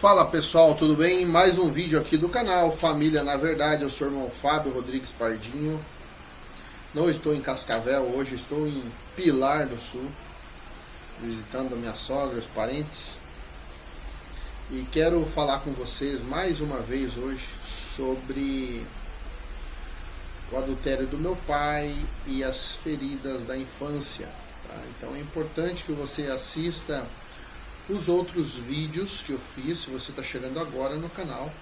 Fala pessoal, tudo bem? Mais um vídeo aqui do canal Família na Verdade. Eu sou o irmão Fábio Rodrigues Pardinho. Não estou em Cascavel hoje, estou em Pilar do Sul, visitando a minha sogra, os parentes. E quero falar com vocês mais uma vez hoje sobre o adultério do meu pai e as feridas da infância. Tá? Então é importante que você assista os outros vídeos que eu fiz, se você está chegando agora no canal.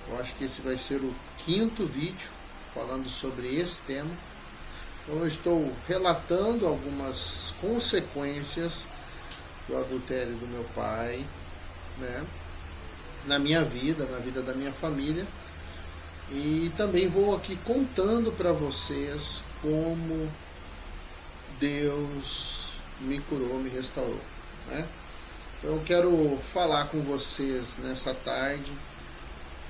Eu acho que esse vai ser o 5º vídeo falando sobre esse tema. Então eu estou relatando algumas consequências do adultério do meu pai, né, na minha vida, na vida da minha família. E também vou aqui contando para vocês como Deus me curou, me restaurou, né? Então eu quero falar com vocês nessa tarde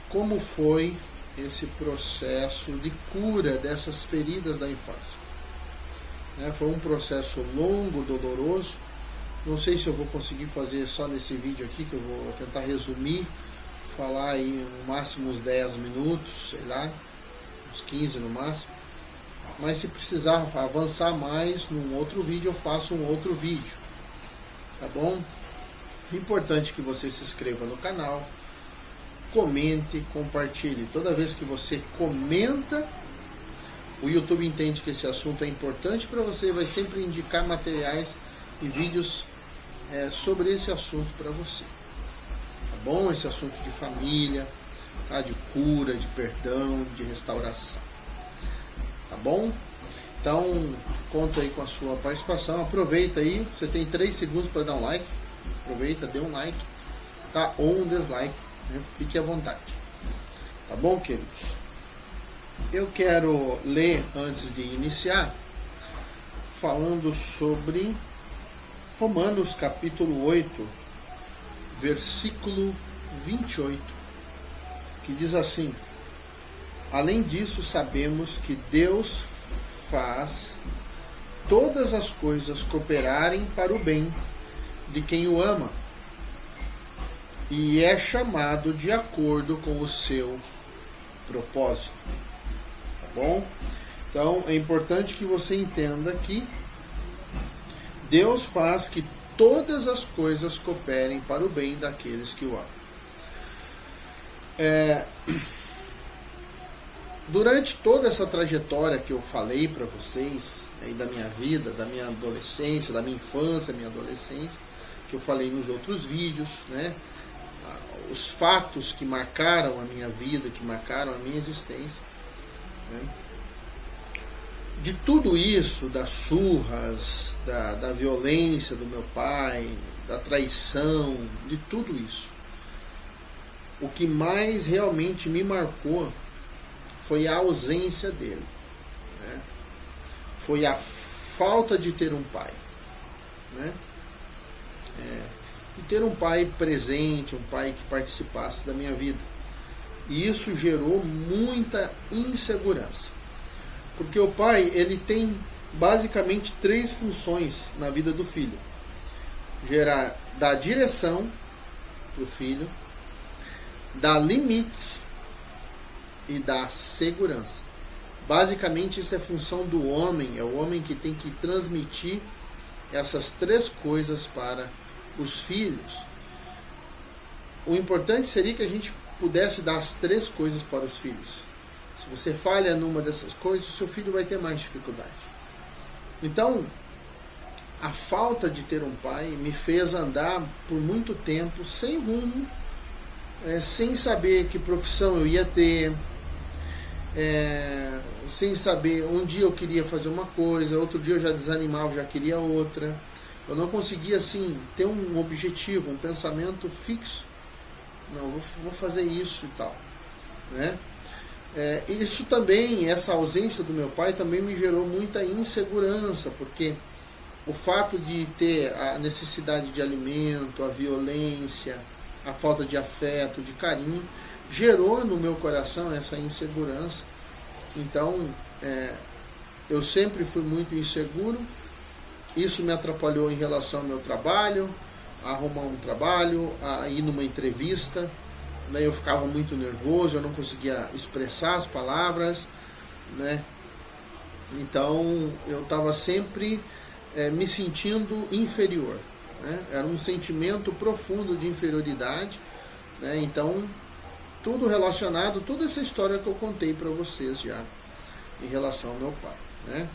como foi esse processo de cura dessas feridas da infância. Foi um processo longo, doloroso. Não sei se eu vou conseguir fazer só nesse vídeo aqui, que eu vou tentar resumir, falar aí no máximo uns 10 minutos, sei lá, uns 15 no máximo. Mas se precisar avançar mais num outro vídeo, eu faço um outro vídeo, tá bom? É importante que você se inscreva no canal, comente, compartilhe. Toda vez que você comenta, o YouTube entende que esse assunto é importante para você, vai sempre indicar materiais e vídeos sobre esse assunto para você. Tá bom? Esse assunto de família, tá? De cura, de perdão, de restauração. Tá bom? Então, conta aí com a sua participação. Aproveita aí, você tem 3 segundos para dar um like. Aproveita, dê um like, tá? Ou um dislike, né? Fique à vontade. Tá bom, queridos? Eu quero ler, antes de iniciar, falando sobre Romanos capítulo 8, versículo 28, que diz assim: além disso, sabemos que Deus faz todas as coisas cooperarem para o bem de quem o ama e é chamado de acordo com o seu propósito. Tá bom? Então é importante que você entenda que Deus faz que todas as coisas cooperem para o bem daqueles que o amam. Durante toda essa trajetória que eu falei para vocês, aí da minha vida, da minha adolescência, da minha infância, minha adolescência, que eu falei nos outros vídeos, né? Os fatos que marcaram a minha vida, que marcaram a minha existência, né? De tudo isso, das surras, da violência do meu pai, da traição, de tudo isso, o que mais realmente me marcou foi a ausência dele, né? Foi a falta de ter um pai, né? E ter um pai presente, um pai que participasse da minha vida. E isso gerou muita insegurança. Porque o pai, ele tem basicamente 3 funções na vida do filho: dar direção para o filho, dar limites e dar segurança. Basicamente isso é função do homem, é o homem que tem que transmitir essas 3 coisas para os filhos. O importante seria que a gente pudesse dar as 3 coisas para os filhos. Se você falha numa dessas coisas, o seu filho vai ter mais dificuldade. Então, a falta de ter um pai me fez andar por muito tempo sem rumo, sem saber que profissão eu ia ter, sem saber. Um dia eu queria fazer uma coisa, outro dia eu já desanimava, já queria outra. Eu não conseguia assim ter um objetivo, um pensamento fixo. Não, vou fazer isso e tal, né? Isso também, essa ausência do meu pai também me gerou muita insegurança, porque o fato de ter a necessidade de alimento, a violência, a falta de afeto, de carinho, gerou no meu coração essa insegurança. Então, eu sempre fui muito inseguro. Isso me atrapalhou em relação ao meu trabalho, arrumar um trabalho, a ir numa entrevista, né? Eu ficava muito nervoso, eu não conseguia expressar as palavras, né? Então eu estava sempre me sentindo inferior, né? Era um sentimento profundo de inferioridade, né? Então tudo relacionado, toda essa história que eu contei para vocês já em relação ao meu pai, né?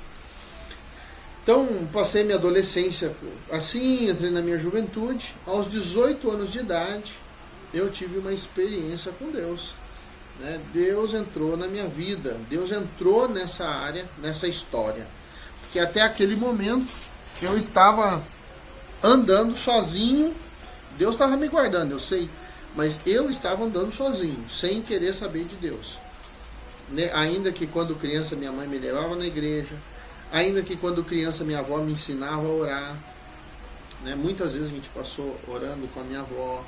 Então passei minha adolescência assim, entrei na minha juventude. Aos 18 anos de idade eu tive uma experiência com Deus, né? Deus entrou na minha vida, Deus entrou nessa área, nessa história, porque até aquele momento eu estava andando sozinho. Deus estava me guardando, eu sei, mas eu estava andando sozinho, sem querer saber de Deus, né? Ainda que quando criança minha mãe me levava na igreja, ainda que quando criança minha avó me ensinava a orar, né? Muitas vezes a gente passou orando com a minha avó,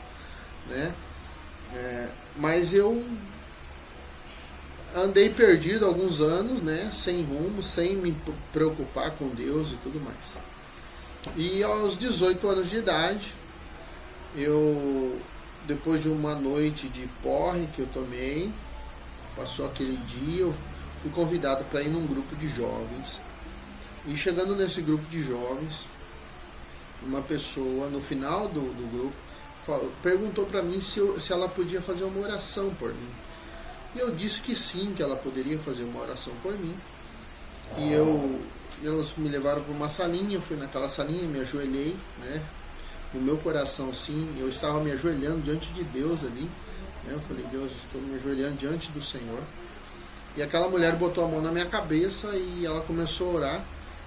né? Mas eu andei perdido alguns anos, né? Sem rumo, sem me preocupar com Deus e tudo mais. E aos 18 anos de idade, depois de uma noite de porre que eu tomei, passou aquele dia, eu fui convidado para ir num grupo de jovens. E chegando nesse grupo de jovens, uma pessoa no final do grupo perguntou para mim se ela podia fazer uma oração por mim. E eu disse que sim, que ela poderia fazer uma oração por mim. E elas me levaram para uma salinha, eu fui naquela salinha, me ajoelhei, né? No meu coração, sim, eu estava me ajoelhando diante de Deus ali, né? Eu falei, Deus, estou me ajoelhando diante do Senhor. E aquela mulher botou a mão na minha cabeça e ela começou a orar.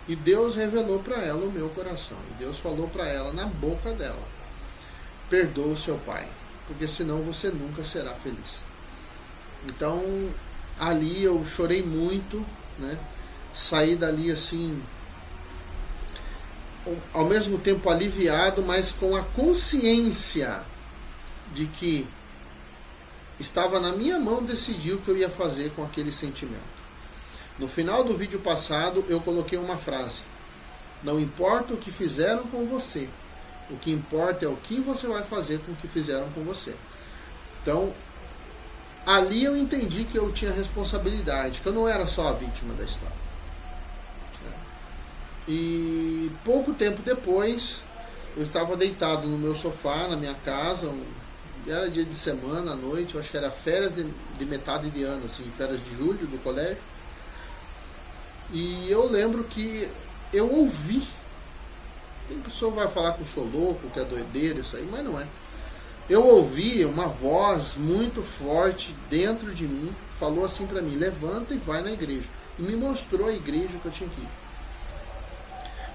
E Deus revelou para ela o meu coração. E Deus falou para ela na boca dela: perdoa o seu pai, porque senão você nunca será feliz. Então ali eu chorei muito, né? Saí dali assim, ao mesmo tempo aliviado, mas com a consciência de que estava na minha mão decidir o que eu ia fazer com aquele sentimento. No final do vídeo passado eu coloquei uma frase: não importa o que fizeram com você, o que importa é o que você vai fazer com o que fizeram com você. Então ali eu entendi que eu tinha responsabilidade, que eu não era só a vítima da história. E pouco tempo depois eu estava deitado no meu sofá, na minha casa, era dia de semana, à noite, eu acho que era férias de metade de ano, assim, férias de julho do colégio. E eu lembro que eu ouvi, a pessoa vai falar que eu sou louco, que é doideira, isso aí, mas não é. Eu ouvi uma voz muito forte dentro de mim, falou assim para mim: levanta e vai na igreja. E me mostrou a igreja que eu tinha que ir.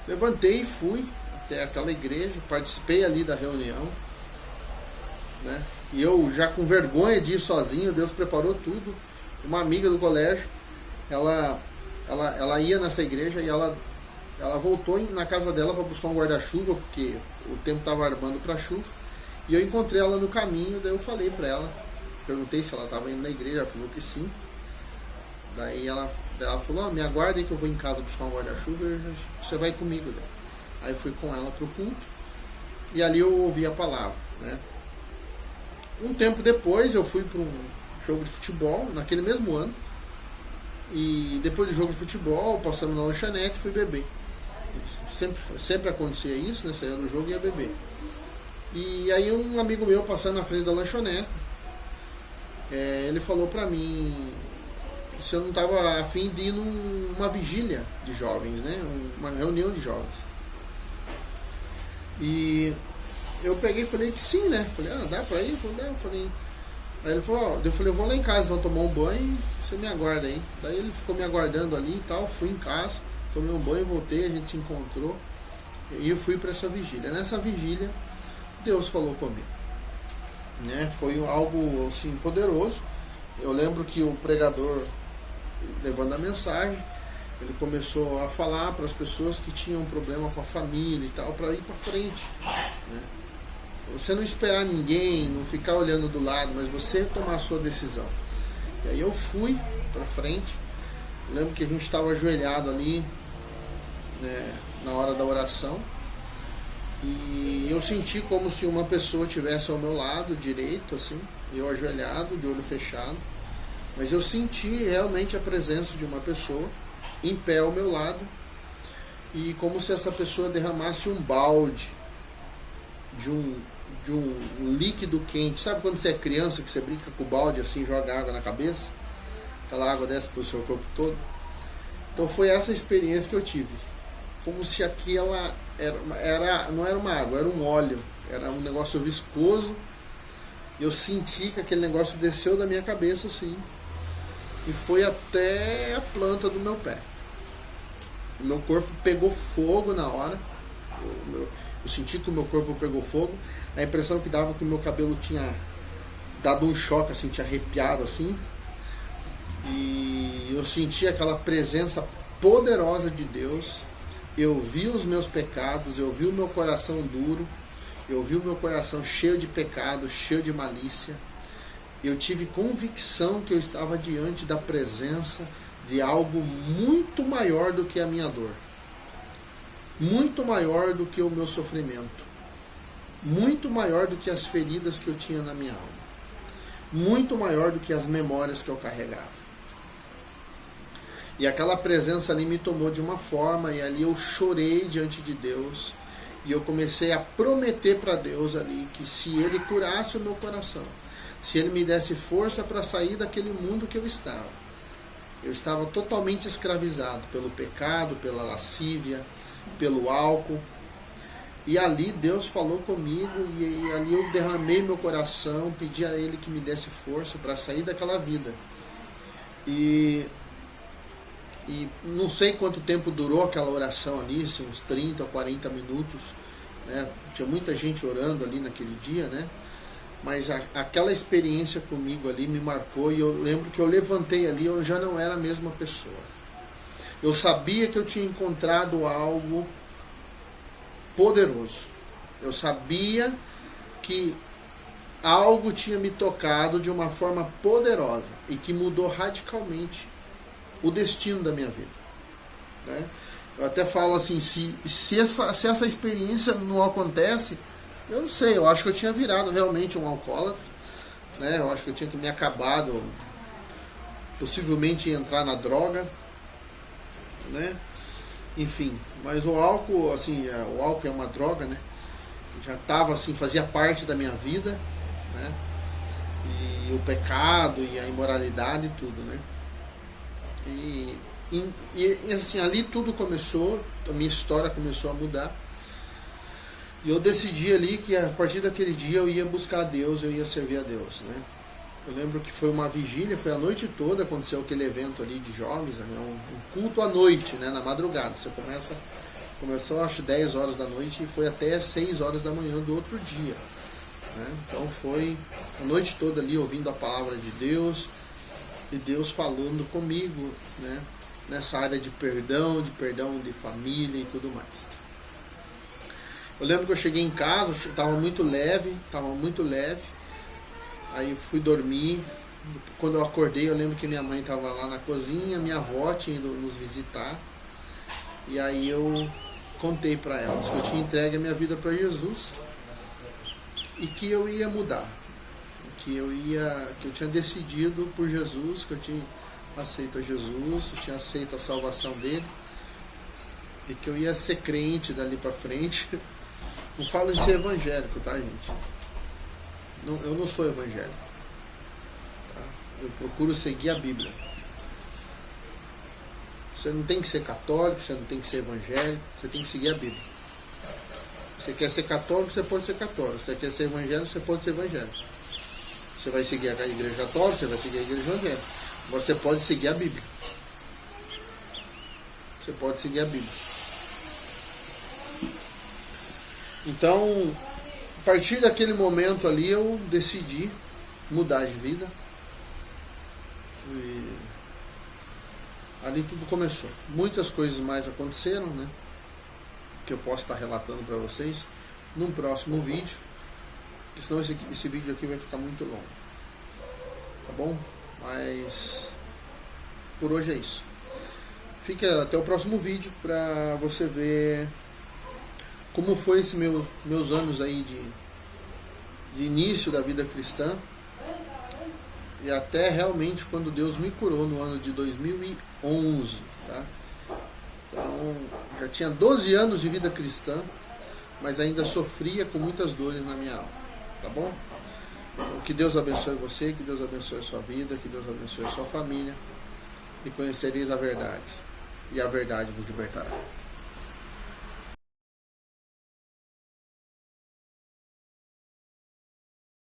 Levantei e fui até aquela igreja, participei ali da reunião, né? E eu já com vergonha de ir sozinho, Deus preparou tudo. Uma amiga do colégio, ela ia nessa igreja e ela voltou na casa dela para buscar um guarda-chuva, porque o tempo estava armando para chuva. E eu encontrei ela no caminho, daí eu falei para ela, perguntei se ela estava indo na igreja, ela falou que sim. Daí ela falou: me aguarda aí que eu vou em casa buscar um guarda-chuva e você vai comigo. Daí. Aí eu fui com ela pro culto e ali eu ouvi a palavra, né? Um tempo depois eu fui para um jogo de futebol, naquele mesmo ano. E depois do jogo de futebol, passamos na lanchonete e fui beber. Sempre acontecia isso, né? Saía do jogo e ia beber. E aí um amigo meu passando na frente da lanchonete, ele falou pra mim se eu não estava a fim de ir numa vigília de jovens, né? Uma reunião de jovens. E eu peguei e falei que sim, né? Falei, dá pra ir? Eu falei. Aí ele falou, eu falei, eu vou lá em casa, vou tomar um banho e você me aguarda aí. Daí ele ficou me aguardando ali e tal, fui em casa, tomei um banho, voltei, a gente se encontrou e eu fui para essa vigília. Nessa vigília, Deus falou comigo, né? Foi algo assim poderoso. Eu lembro que o pregador, levando a mensagem, ele começou a falar para as pessoas que tinham problema com a família e tal, para ir para frente, né? Você não esperar ninguém, não ficar olhando do lado, mas você tomar a sua decisão. E aí eu fui para frente. Eu lembro que a gente estava ajoelhado ali, né, na hora da oração. E eu senti como se uma pessoa estivesse ao meu lado direito, assim, eu ajoelhado, de olho fechado. Mas eu senti realmente a presença de uma pessoa em pé ao meu lado, e como se essa pessoa derramasse um balde de um líquido quente. Sabe quando você é criança que você brinca com o balde assim, joga água na cabeça? Aquela água desce para o seu corpo todo. Então foi essa experiência que eu tive. Como se aquela não era uma água, era um óleo, era um negócio viscoso. Eu senti que aquele negócio desceu da minha cabeça assim e foi até a planta do meu pé. O meu corpo pegou fogo na hora. Eu senti que o meu corpo pegou fogo. A impressão que dava que o meu cabelo tinha dado um choque, assim, tinha arrepiado assim. E eu senti aquela presença poderosa de Deus. Eu vi os meus pecados, eu vi o meu coração duro, eu vi o meu coração cheio de pecado, cheio de malícia. Eu tive convicção que eu estava diante da presença de algo muito maior do que a minha dor, muito maior do que o meu sofrimento, muito maior do que as feridas que eu tinha na minha alma, muito maior do que as memórias que eu carregava. E aquela presença ali me tomou de uma forma, e ali eu chorei diante de Deus, e eu comecei a prometer para Deus ali que se Ele curasse o meu coração, se Ele me desse força para sair daquele mundo que eu estava totalmente escravizado pelo pecado, pela lascívia, pelo álcool. E ali Deus falou comigo, e ali eu derramei meu coração, pedi a Ele que me desse força para sair daquela vida. E não sei quanto tempo durou aquela oração ali, assim, uns 30 ou 40 minutos, né? Tinha muita gente orando ali naquele dia, né? Mas aquela experiência comigo ali me marcou, e eu lembro que eu levantei ali, eu já não era a mesma pessoa. Eu sabia que eu tinha encontrado algo poderoso. Eu sabia que algo tinha me tocado de uma forma poderosa e que mudou radicalmente o destino da minha vida, né? Eu até falo assim, se essa experiência não acontece, eu não sei, eu acho que eu tinha virado realmente um alcoólatra, né? Eu acho que eu tinha que me acabado, possivelmente entrar na droga, né? Enfim, mas o álcool, assim, o álcool é uma droga, né? Já estava assim, fazia parte da minha vida, né? E o pecado e a imoralidade e tudo, né? E assim, ali tudo começou, a minha história começou a mudar. E eu decidi ali que a partir daquele dia eu ia buscar a Deus, eu ia servir a Deus, né? Eu lembro que foi uma vigília, foi a noite toda, aconteceu aquele evento ali de jovens, né? Um culto à noite, né? Na madrugada. Você começou acho 10 horas da noite e foi até 6 horas da manhã do outro dia, né? Então foi a noite toda ali ouvindo a palavra de Deus, e Deus falando comigo, né? Nessa área de perdão de família e tudo mais. Eu lembro que eu cheguei em casa, estava muito leve, aí fui dormir. Quando eu acordei, eu lembro que minha mãe estava lá na cozinha, minha avó tinha ido nos visitar, e aí eu contei para elas que eu tinha entregue a minha vida para Jesus e que eu ia mudar, que eu tinha decidido por Jesus, que eu tinha aceito a Jesus, eu tinha aceito a salvação dele, e que eu ia ser crente dali para frente. Não falo de ser evangélico, tá, gente? Não, eu não sou evangélico, tá? Eu procuro seguir a Bíblia. Você não tem que ser católico, você não tem que ser evangélico, você tem que seguir a Bíblia. Você quer ser católico, você pode ser católico. Você quer ser evangélico, você pode ser evangélico. Você vai seguir a igreja católica, você vai seguir a igreja evangélica. Agora você pode seguir a Bíblia. Você pode seguir a Bíblia. Então, a partir daquele momento ali, eu decidi mudar de vida. E ali tudo começou. Muitas coisas mais aconteceram, né? Que eu posso estar relatando para vocês num próximo vídeo. Porque senão esse vídeo aqui vai ficar muito longo. Tá bom? Mas por hoje é isso. Fica até o próximo vídeo para você ver como foi esses meus anos aí de início da vida cristã, e até realmente quando Deus me curou no ano de 2011, tá? Então, já tinha 12 anos de vida cristã, mas ainda sofria com muitas dores na minha alma, tá bom? Então, que Deus abençoe você, que Deus abençoe a sua vida, que Deus abençoe a sua família, e conhecereis a verdade, e a verdade vos libertará.